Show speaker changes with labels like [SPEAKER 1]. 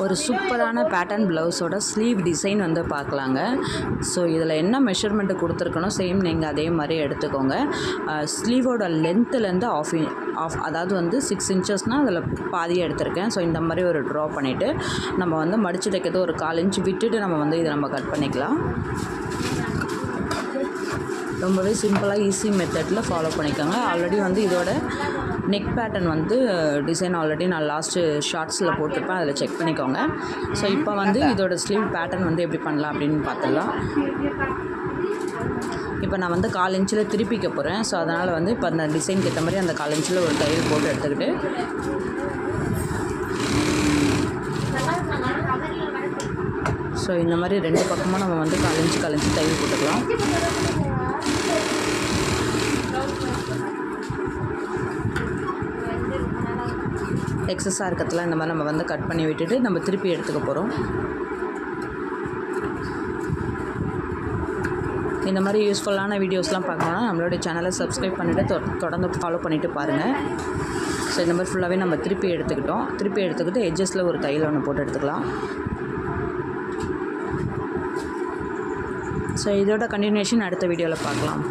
[SPEAKER 1] ஒரு சூப்பரான பேட்டர்ன் ப்ளவுஸோட ஸ்லீவ் டிசைன் வந்து பார்க்கலாங்க. ஸோ இதில் என்ன மெஷர்மெண்ட்டு கொடுத்துருக்கணும் சேம் நீங்கள் அதே மாதிரி எடுத்துக்கோங்க. ஸ்லீவோட லென்த்துலேருந்து ஆஃப் அதாவது வந்து 6 இன்ச்சஸ்னால் அதில் பாதியாக எடுத்திருக்கேன். ஸோ இந்த மாதிரி ஒரு ட்ரா பண்ணிவிட்டு நம்ம வந்து மடித்து தைக்கிறது ஒரு 1/4 இன்ச் விட்டுட்டு நம்ம வந்து இதை நம்ம கட் பண்ணிக்கலாம். ரொம்பவே சிம்பிளாக ஈஸி மெத்தடில் ஃபாலோ பண்ணிக்கோங்க. ஆல்ரெடி வந்து இதோட நெக் பேட்டர்ன் வந்து டிசைன் ஆல்ரெடி நான் லாஸ்ட்டு ஷார்ட்ஸில் போட்டிருப்பேன், அதில் செக் பண்ணிக்கோங்க. ஸோ இப்போ வந்து இதோட ஸ்லீவ் பேட்டர்ன் வந்து எப்படி பண்ணலாம் அப்படின்னு பார்த்துடலாம். இப்போ நான் வந்து 1/4 இன்ச்சில் திருப்பிக்க போகிறேன். ஸோ அதனால் வந்து இப்போ அந்த டிசைனுக்கு ஏற்ற மாதிரி அந்த 1/4 இன்ச்சில் ஒரு தையல் போட்டு எடுத்துக்கிட்டு ஸோ இந்த மாதிரி 2 பக்கமும் நம்ம வந்து 1/4 இன்ச்சு தையல் போட்டுக்கலாம். எக்ஸஸாக இருக்கிறதுலாம் இந்த மாதிரி நம்ம வந்து கட் பண்ணி விட்டுட்டு நம்ம திருப்பி எடுத்துக்க போகிறோம். இந்த மாதிரி யூஸ்ஃபுல்லான வீடியோஸ்லாம் பார்க்கணுன்னா நம்மளுடைய சேனலை சப்ஸ்கிரைப் பண்ணிவிட்டு தொடர்ந்து ஃபாலோ பண்ணிவிட்டு பாருங்கள். ஸோ இந்த மாதிரி ஃபுல்லாகவே நம்ம திருப்பி எடுத்துக்கிட்டு எட்ஜஸில் ஒரு தையல் ஒன்று போட்டு எடுத்துக்கலாம். ஸோ இதோட கண்டினியூஷன் அடுத்த வீடியோவில் பார்க்கலாம்.